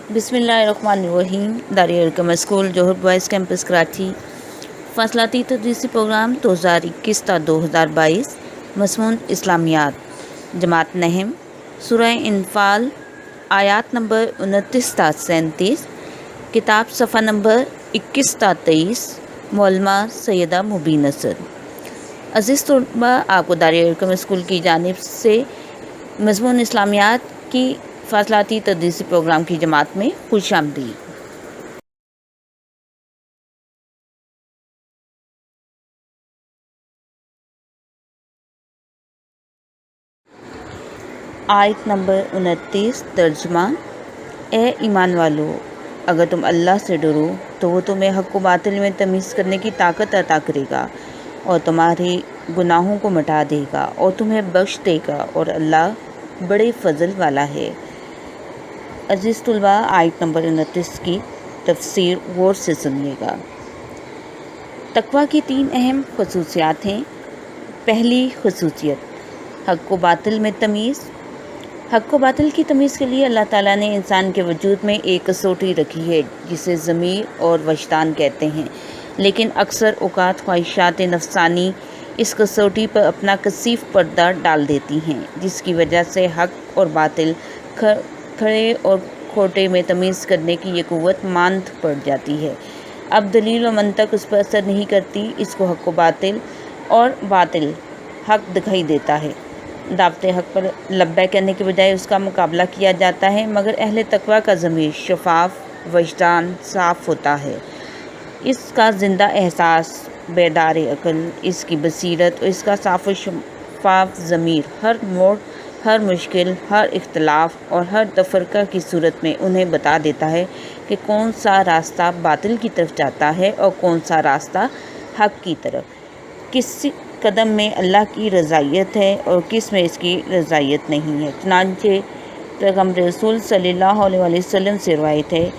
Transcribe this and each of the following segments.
بسم اللہ الرحمن الرحیم۔ دارالارقم اسکول جوہر بوائز کیمپس کراچی فاصلاتی تدریسی پروگرام 2021 تا 2022 مضمون اسلامیات جماعت نہم سورہ انفال آیات نمبر 29 تا 37 کتاب صفحہ نمبر 21 تا 23 معلمہ سیدہ مبین اسد۔ عزیز طلباء، آپ کو دارالارقم اسکول کی جانب سے مضمون اسلامیات کی فاصلاتی تدریسی پروگرام کی جماعت میں خوش آمدید۔ آیت نمبر 29 ترجمہ۔ اے ایمان والو، اگر تم اللہ سے ڈرو تو وہ تمہیں حق و باطل میں تمیز کرنے کی طاقت عطا کرے گا اور تمہارے گناہوں کو مٹا دے گا اور تمہیں بخش دے گا، اور اللہ بڑے فضل والا ہے۔ عزیز طلباء، آیت نمبر 29 کی تفسیر غور سے سنیے گا۔ تقویٰ کی 3 اہم خصوصیات ہیں۔ پہلی خصوصیت، حق و باطل میں تمیز۔ حق و باطل کی تمیز کے لیے اللہ تعالیٰ نے انسان کے وجود میں ایک کسوٹی رکھی ہے جسے ضمیر اور وجدان کہتے ہیں، لیکن اکثر اوقات خواہشات نفسانی اس کسوٹی پر اپنا کثیف پردہ ڈال دیتی ہیں، جس کی وجہ سے حق اور باطل کھڑے اور کھوٹے میں تمیز کرنے کی یہ قوت ماند پڑ جاتی ہے۔ اب دلیل و منطق اس پر اثر نہیں کرتی، اس کو حق و باطل اور باطل حق دکھائی دیتا ہے۔ دعوت حق پر لبیک کہنے کے بجائے اس کا مقابلہ کیا جاتا ہے، مگر اہل تقویٰ کا ضمیر شفاف، وجدان صاف ہوتا ہے، اس کا زندہ احساس، بیدار عقل، اس کی بصیرت اور اس کا صاف و شفاف ضمیر ہر موڑ، ہر مشکل، ہر اختلاف اور ہر تفرقہ کی صورت میں انہیں بتا دیتا ہے کہ کون سا راستہ باطل کی طرف جاتا ہے اور کون سا راستہ حق کی طرف، کس قدم میں اللہ کی رضائیت ہے اور کس میں اس کی رضائیت نہیں ہے۔ چنانچہ پیغمبر رسول صلی اللہ علیہ وسلم سے روایت ہے،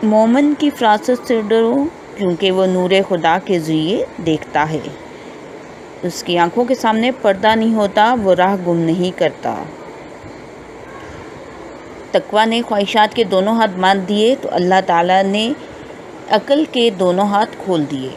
مومن کی فراست سے ڈرو کیونکہ وہ نور خدا کے ذریعے دیکھتا ہے، اس کی آنکھوں کے سامنے پردہ نہیں ہوتا، وہ راہ گم نہیں کرتا۔ تقویٰ نے خواہشات کے دونوں ہاتھ باندھ دیے تو اللہ تعالیٰ نے عقل کے دونوں ہاتھ کھول دیے۔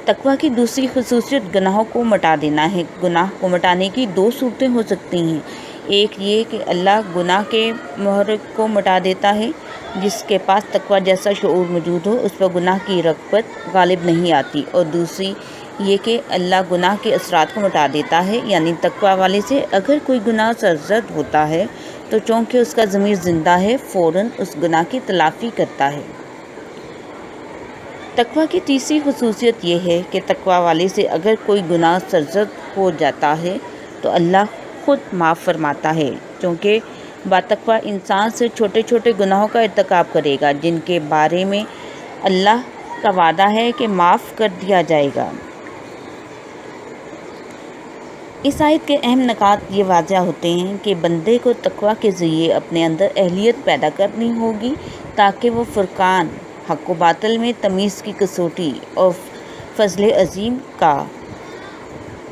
تقویٰ کی دوسری خصوصیت گناہوں کو مٹا دینا ہے۔ گناہ کو مٹانے کی 2 صورتیں ہو سکتی ہیں۔ ایک یہ کہ اللہ گناہ کے محرک کو مٹا دیتا ہے، جس کے پاس تقویٰ جیسا شعور موجود ہو اس پر گناہ کی رغبت غالب نہیں آتی، اور دوسری یہ کہ اللہ گناہ کے اثرات کو مٹا دیتا ہے، یعنی تقویٰ والے سے اگر کوئی گناہ سرزد ہوتا ہے تو چونکہ اس کا ضمیر زندہ ہے فوراً اس گناہ کی تلافی کرتا ہے۔ تقویٰ کی تیسری خصوصیت یہ ہے کہ تقویٰ والے سے اگر کوئی گناہ سرزد ہو جاتا ہے تو اللہ خود معاف فرماتا ہے، چونکہ باتقویٰ انسان سے چھوٹے چھوٹے گناہوں کا ارتکاب کرے گا جن کے بارے میں اللہ کا وعدہ ہے کہ معاف کر دیا جائے گا۔ اس آیت کے اہم نکات یہ واضح ہوتے ہیں کہ بندے کو تقویٰ کے ذریعے اپنے اندر اہلیت پیدا کرنی ہوگی تاکہ وہ فرقان حق و باطل میں تمیز کی کسوٹی اور فضل عظیم کا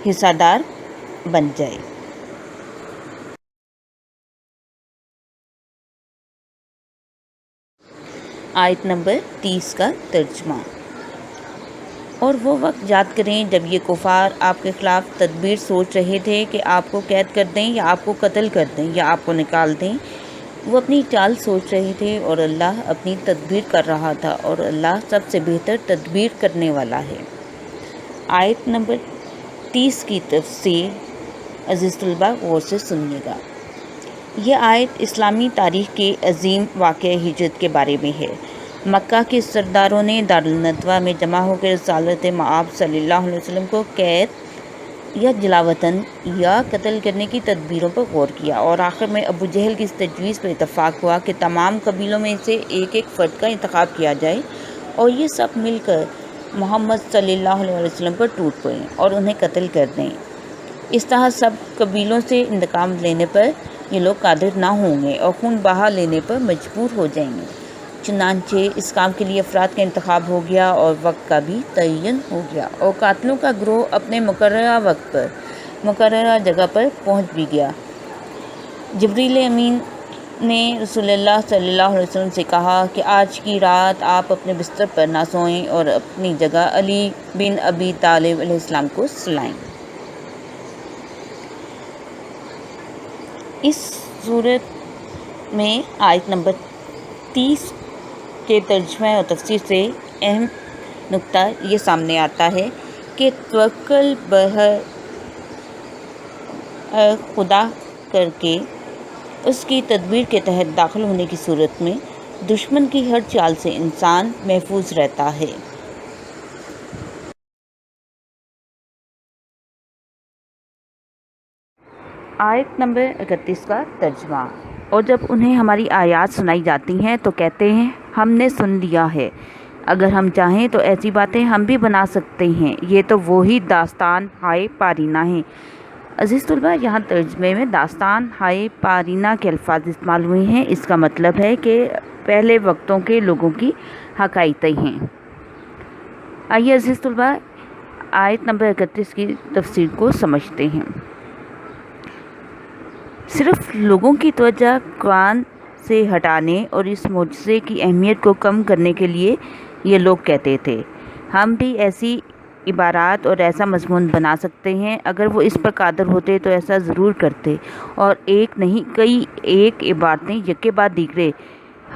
حصہ دار بن جائے۔ آیت نمبر 30 کا ترجمہ۔ اور وہ وقت یاد کریں جب یہ کفار آپ کے خلاف تدبیر سوچ رہے تھے کہ آپ کو قید کر دیں یا آپ کو قتل کر دیں یا آپ کو نکال دیں۔ وہ اپنی چال سوچ رہے تھے اور اللہ اپنی تدبیر کر رہا تھا، اور اللہ سب سے بہتر تدبیر کرنے والا ہے۔ آیت نمبر 30 کی تفسیر عزیز طلباء غور سے سنیے گا۔ یہ آیت اسلامی تاریخ کے عظیم واقعہ ہجرت کے بارے میں ہے۔ مکہ کے سرداروں نے دارالندوہ میں جمع ہو کر رسالت مآب صلی اللہ علیہ وسلم کو قید یا جلاوطن یا قتل کرنے کی تدبیروں پر غور کیا، اور آخر میں ابو جہل کی اس تجویز پر اتفاق ہوا کہ تمام قبیلوں میں سے ایک ایک فرد کا انتخاب کیا جائے اور یہ سب مل کر محمد صلی اللہ علیہ وسلم پر ٹوٹ پڑیں اور انہیں قتل کر دیں۔ اس طرح سب قبیلوں سے انتقام لینے پر یہ لوگ قادر نہ ہوں گے اور خون بہا لینے پر مجبور ہو جائیں گے۔ چنانچہ اس کام کے لیے افراد کا انتخاب ہو گیا اور وقت کا بھی تعین ہو گیا، اور قاتلوں کا گروہ اپنے مقررہ وقت پر مقررہ جگہ پر پہنچ بھی گیا۔ جبریل امین نے رسول اللہ صلی اللہ علیہ وسلم سے کہا کہ آج کی رات آپ اپنے بستر پر نہ سوئیں اور اپنی جگہ علی بن ابی طالب علیہ السلام کو سلائیں۔ اس صورت میں آیت نمبر 30 کے ترجمہ اور تفسیر سے اہم نقطہ یہ سامنے آتا ہے کہ توکل بر خدا کر کے اس کی تدبیر کے تحت داخل ہونے کی صورت میں دشمن کی ہر چال سے انسان محفوظ رہتا ہے۔ آیت نمبر 31 کا ترجمہ۔ اور جب انہیں ہماری آیات سنائی جاتی ہیں تو کہتے ہیں ہم نے سن لیا ہے، اگر ہم چاہیں تو ایسی باتیں ہم بھی بنا سکتے ہیں، یہ تو وہی داستان ہائے پارینہ ہیں۔ عزیز طلباء، یہاں ترجمے میں داستان ہائے پارینہ کے الفاظ استعمال ہوئے ہیں۔ اس کا مطلب ہے کہ پہلے وقتوں کے لوگوں کی حکایتیں ہیں۔ آئیے عزیز طلباء آیت نمبر 31 کی تفسیر کو سمجھتے ہیں۔ صرف لوگوں کی توجہ قرآن سے ہٹانے اور اس معجزے کی اہمیت کو کم کرنے کے لیے یہ لوگ کہتے تھے، ہم بھی ایسی عبارات اور ایسا مضمون بنا سکتے ہیں، اگر وہ اس پر قادر ہوتے تو ایسا ضرور کرتے، اور ایک نہیں کئی ایک عبارتیں یکے بعد دیگرے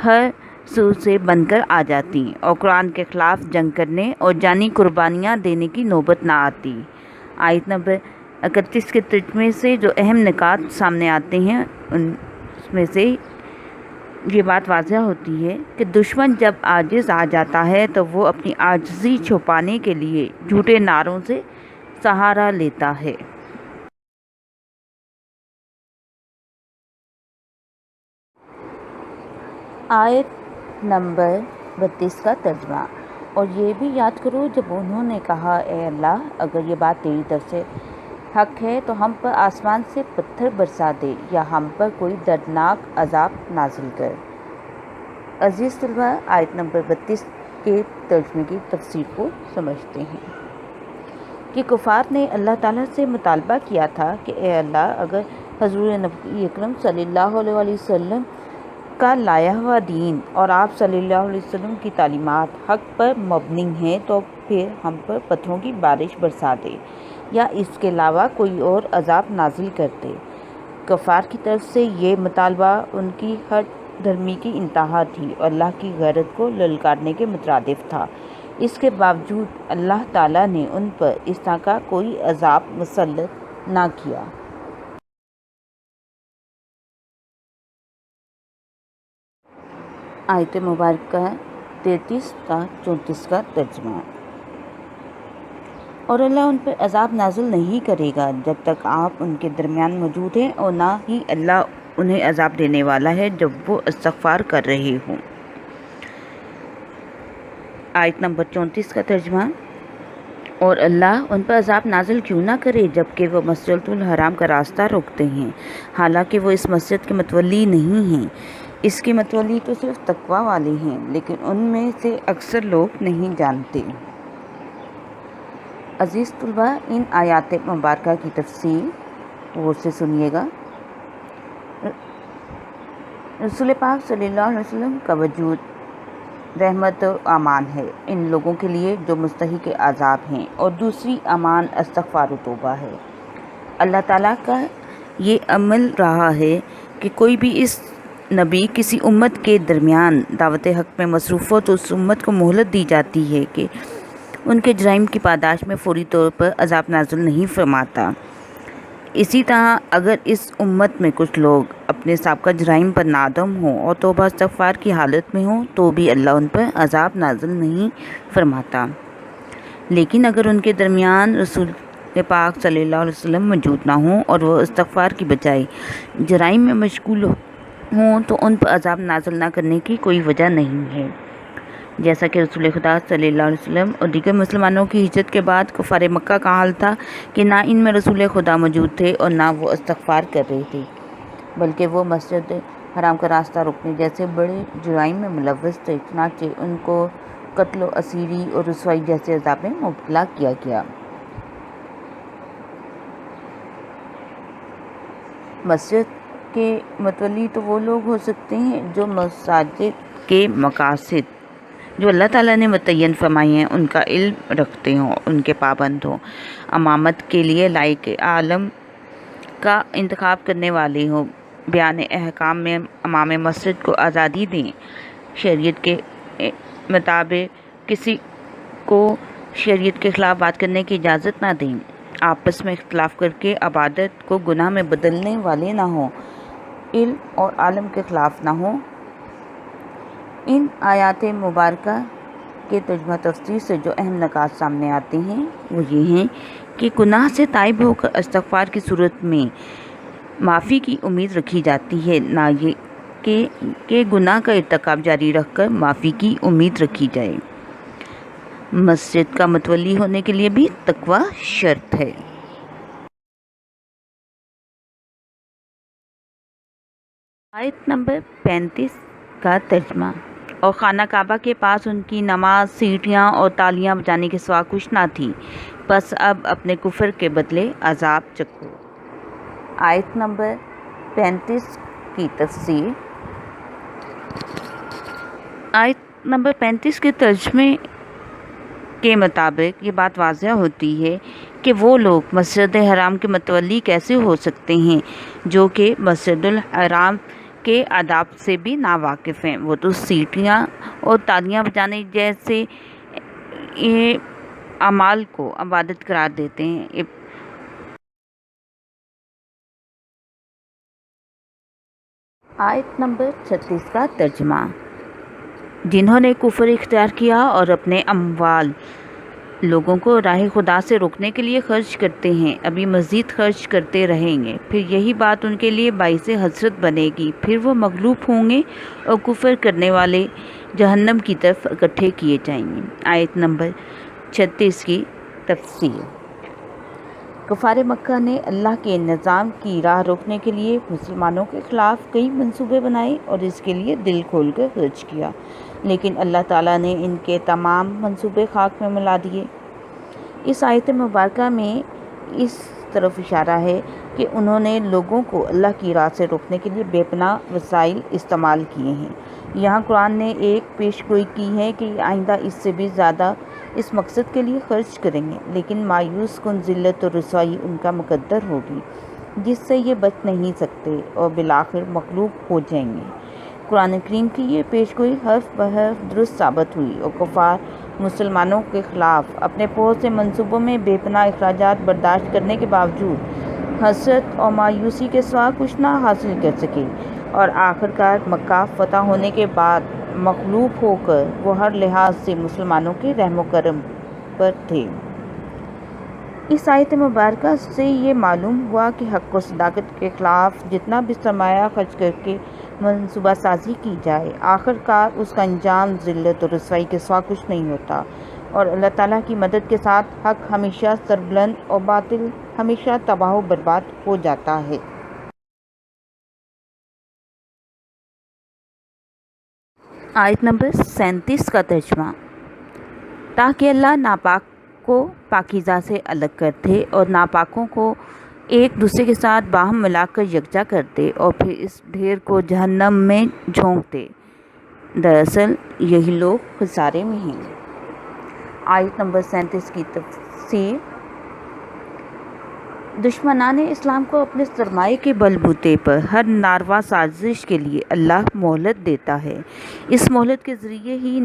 ہر سو سے بن کر آ جاتی اور قرآن کے خلاف جنگ کرنے اور جانی قربانیاں دینے کی نوبت نہ آتی۔ آیت نمبر 31 کے ترجمے سے جو اہم نکات سامنے آتے ہیں ان میں سے یہ بات واضح ہوتی ہے کہ دشمن جب عاجز آ جاتا ہے تو وہ اپنی عاجزی چھپانے کے لیے جھوٹے نعروں سے سہارا لیتا ہے۔ آیت نمبر 32 کا ترجمہ۔ اور یہ بھی یاد کرو جب انہوں نے کہا اے اللہ اگر یہ بات تیری طرف سے حق ہے تو ہم پر آسمان سے پتھر برسا دے یا ہم پر کوئی دردناک عذاب نازل کر۔ عزیز طلباء، آیت نمبر 32 کے ترجمے کی تفسیر کو سمجھتے ہیں کہ کفار نے اللہ تعالیٰ سے مطالبہ کیا تھا کہ اے اللہ اگر حضور نبی اکرم صلی اللہ علیہ وسلم کا لایا ہوا دین اور آپ صلی اللہ علیہ وسلم کی تعلیمات حق پر مبنی ہیں تو پھر ہم پر پتھروں کی بارش برسا دے یا اس کے علاوہ کوئی اور عذاب نازل کر دے۔ کفار کی طرف سے یہ مطالبہ ان کی ہٹ دھرمی کی انتہا تھی اور اللہ کی غیرت کو للکارنے کے مترادف تھا۔ اس کے باوجود اللہ تعالیٰ نے ان پر اس طرح کا کوئی عذاب مسلط نہ کیا۔ آیت مبارکہ 33 کا 34 کا ترجمہ۔ اور اللہ ان پر عذاب نازل نہیں کرے گا جب تک آپ ان کے درمیان موجود ہیں، اور نہ ہی اللہ انہیں عذاب دینے والا ہے جب وہ استغفار کر رہے ہوں۔ آیت نمبر 34 کا ترجمہ۔ اور اللہ ان پر عذاب نازل کیوں نہ کرے جبکہ وہ مسجد الحرام کا راستہ روکتے ہیں، حالانکہ وہ اس مسجد کے متولی نہیں ہیں۔ اس کے متولی تو صرف تقوی والے ہیں، لیکن ان میں سے اکثر لوگ نہیں جانتے۔ عزیز طلباء، ان آیات مبارکہ کی تفسیر غور سے سنیے گا۔ رسول پاک صلی اللہ علیہ وسلم کا وجود رحمت و امان ہے ان لوگوں کے لیے جو مستحق عذاب ہیں، اور دوسری امان استغفار و توبہ ہے۔ اللہ تعالیٰ کا یہ عمل رہا ہے کہ کوئی بھی اس نبی کسی امت کے درمیان دعوت حق میں مصروف ہو تو اس امت کو مہلت دی جاتی ہے کہ ان کے جرائم کی پاداش میں فوری طور پر عذاب نازل نہیں فرماتا۔ اسی طرح اگر اس امت میں کچھ لوگ اپنے سابقہ جرائم پر نادم ہوں اور توبہ استغفار کی حالت میں ہوں تو بھی اللہ ان پر عذاب نازل نہیں فرماتا، لیکن اگر ان کے درمیان رسول پاک صلی اللہ علیہ وسلم موجود نہ ہوں اور وہ استغفار کی بجائے جرائم میں مشغول ہوں تو ان پر عذاب نازل نہ کرنے کی کوئی وجہ نہیں ہے، جیسا کہ رسول خدا صلی اللہ علیہ وسلم اور دیگر مسلمانوں کی ہجرت کے بعد کفار مکہ کا حال تھا کہ نہ ان میں رسول خدا موجود تھے اور نہ وہ استغفار کر رہے تھے، بلکہ وہ مسجد حرام کا راستہ روکنے جیسے بڑے جرائم میں ملوث تھے، چنانچہ ان کو قتل و اسیری اور رسوائی جیسے عذاب میں مبتلا کیا گیا۔ مسجد کے متولی تو وہ لوگ ہو سکتے ہیں جو مساجد کے مقاصد جو اللہ تعالیٰ نے متعین فرمائی ہیں ان کا علم رکھتے ہوں، ان کے پابند ہوں، امامت کے لیے لائق عالم کا انتخاب کرنے والے ہوں، بیان احکام میں امام مسجد کو آزادی دیں، شریعت کے مطابق کسی کو شریعت کے خلاف بات کرنے کی اجازت نہ دیں، آپس میں اختلاف کر کے عبادت کو گناہ میں بدلنے والے نہ ہوں، علم اور عالم کے خلاف نہ ہوں۔ ان آیات مبارکہ کے ترجمہ تفسیر سے جو اہم نکات سامنے آتے ہیں وہ یہ ہیں کہ گناہ سے تائب ہو کر استغفار کی صورت میں معافی کی امید رکھی جاتی ہے، نہ یہ کہ گناہ کا ارتکاب جاری رکھ کر معافی کی امید رکھی جائے۔ مسجد کا متولی ہونے کے لیے بھی تقوی شرط ہے۔ آیت نمبر 35 کا ترجمہ: اور خانہ کعبہ کے پاس ان کی نماز سیٹیاں اور تالیاں بجانے کے سوا کچھ نہ تھی، بس اب اپنے کفر کے بدلے عذاب چکھو۔ آیت نمبر 35 کی تفسیر: آیت نمبر 35 کے ترجمے کے مطابق یہ بات واضح ہوتی ہے کہ وہ لوگ مسجد حرام کے متولی کیسے ہو سکتے ہیں جو کہ مسجد الحرام کے آداب سے بھی ناواقف ہیں۔ وہ تو سیٹیاں اور تالیاں بجانے جیسے اعمال کو عبادت قرار دیتے ہیں۔ آیت نمبر 36 کا ترجمہ: جنہوں نے کفر اختیار کیا اور اپنے اموال لوگوں کو راہ خدا سے روکنے کے لیے خرچ کرتے ہیں، ابھی مزید خرچ کرتے رہیں گے، پھر یہی بات ان کے لیے باعث حسرت بنے گی، پھر وہ مغلوب ہوں گے اور کفر کرنے والے جہنم کی طرف اکٹھے کیے جائیں گے۔ آیت نمبر 36 کی تفسیر: کفار مکہ نے اللہ کے نظام کی راہ روکنے کے لیے مسلمانوں کے خلاف کئی منصوبے بنائے اور اس کے لیے دل کھول کر خرچ کیا، لیکن اللہ تعالیٰ نے ان کے تمام منصوبے خاک میں ملا دیے۔ اس آیت مبارکہ میں اس طرف اشارہ ہے کہ انہوں نے لوگوں کو اللہ کی راہ سے روکنے کے لیے بے پناہ وسائل استعمال کیے ہیں۔ یہاں قرآن نے ایک پیش گوئی کی ہے کہ آئندہ اس سے بھی زیادہ اس مقصد کے لیے خرچ کریں گے، لیکن مایوس کن ذلت اور رسوائی ان کا مقدر ہوگی جس سے یہ بچ نہیں سکتے اور بالآخر مغلوب ہو جائیں گے۔ قرآن کریم کی یہ پیش گوئی حرف بحرف درست ثابت ہوئی اور کفار مسلمانوں کے خلاف اپنے بہت سے منصوبوں میں بے پناہ اخراجات برداشت کرنے کے باوجود حسرت اور مایوسی کے سوا کچھ نہ حاصل کر سکے اور آخرکار مکہ فتح ہونے کے بعد مغلوب ہو کر وہ ہر لحاظ سے مسلمانوں کے رحم و کرم پر تھے۔ اس آیت مبارکہ سے یہ معلوم ہوا کہ حق و صداقت کے خلاف جتنا بھی سرمایہ خرچ کر کے منصوبہ سازی کی جائے، آخرکار اس کا انجام ذلت اور رسوائی کے سوا کچھ نہیں ہوتا اور اللہ تعالیٰ کی مدد کے ساتھ حق ہمیشہ سربلند اور باطل ہمیشہ تباہ و برباد ہو جاتا ہے۔ آیت نمبر 37 کا ترجمہ: تاکہ اللہ ناپاک کو پاکیزہ سے الگ کرتے اور ناپاکوں کو ایک دوسرے کے ساتھ باہم ملا کر یکجا کرتے اور پھر اس ڈھیر کو جہنم میں جھونک دے، دراصل یہی لوگ خسارے میں ہیں۔ آیت نمبر 37 کی تفسیر: دشمنان اسلام کو اپنے سرمایے کے بل بوتے پر ہر ناروا سازش کے لیے اللہ مہلت دیتا ہے۔ اس مہلت کے ذریعے ہی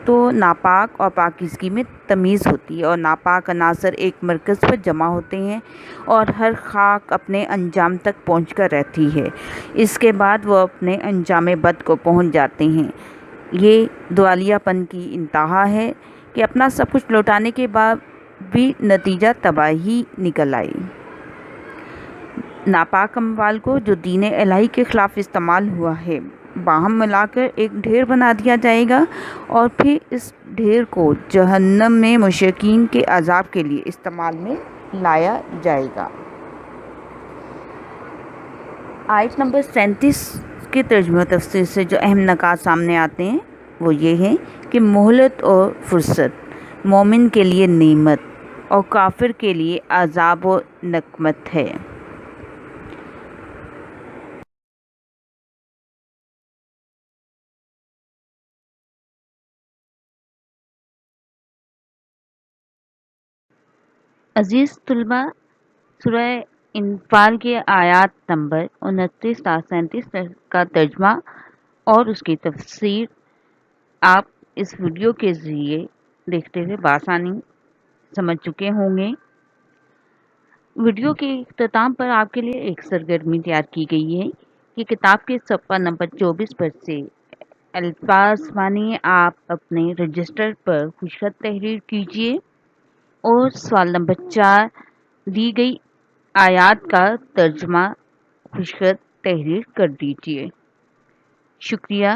تو ناپاک اور پاکیزگی میں تمیز ہوتی ہے اور ناپاک عناصر ایک مرکز پر جمع ہوتے ہیں اور ہر خاک اپنے انجام تک پہنچ کر رہتی ہے، اس کے بعد وہ اپنے انجام بد کو پہنچ جاتے ہیں۔ یہ دوالیہ پن کی انتہا ہے کہ اپنا سب کچھ لوٹانے کے بعد بھی نتیجہ تباہی نکل آئے۔ ناپاک اموال کو جو دین الہی کے خلاف استعمال ہوا ہے باہم ملا کر ایک ڈھیر بنا دیا جائے گا اور پھر اس ڈھیر کو جہنم میں مشرکین کے عذاب کے لیے استعمال میں لایا جائے گا۔ آیت نمبر 37 کے ترجمہ تفسیر سے جو اہم نکات سامنے آتے ہیں وہ یہ ہیں کہ مہلت اور فرصت مومن کے لیے نعمت اور کافر کے لیے عذاب و نقمت ہے۔ عزیز طلبہ، سورہ انفال کے آیات نمبر 29 تا 37 کا ترجمہ اور اس کی تفسیر آپ اس ویڈیو کے ذریعے دیکھتے ہوئے بآسانی سمجھ چکے ہوں گے۔ ویڈیو کے اختتام پر آپ کے لیے ایک سرگرمی تیار کی گئی ہے کہ کتاب کے صفحہ نمبر 24 پر سے الفاظ معنی آپ اپنے رجسٹر پر خوشخط تحریر کیجیے اور سوال نمبر 4 دی گئی آیات کا ترجمہ خوشخط تحریر کر دیجیے۔ شکریہ۔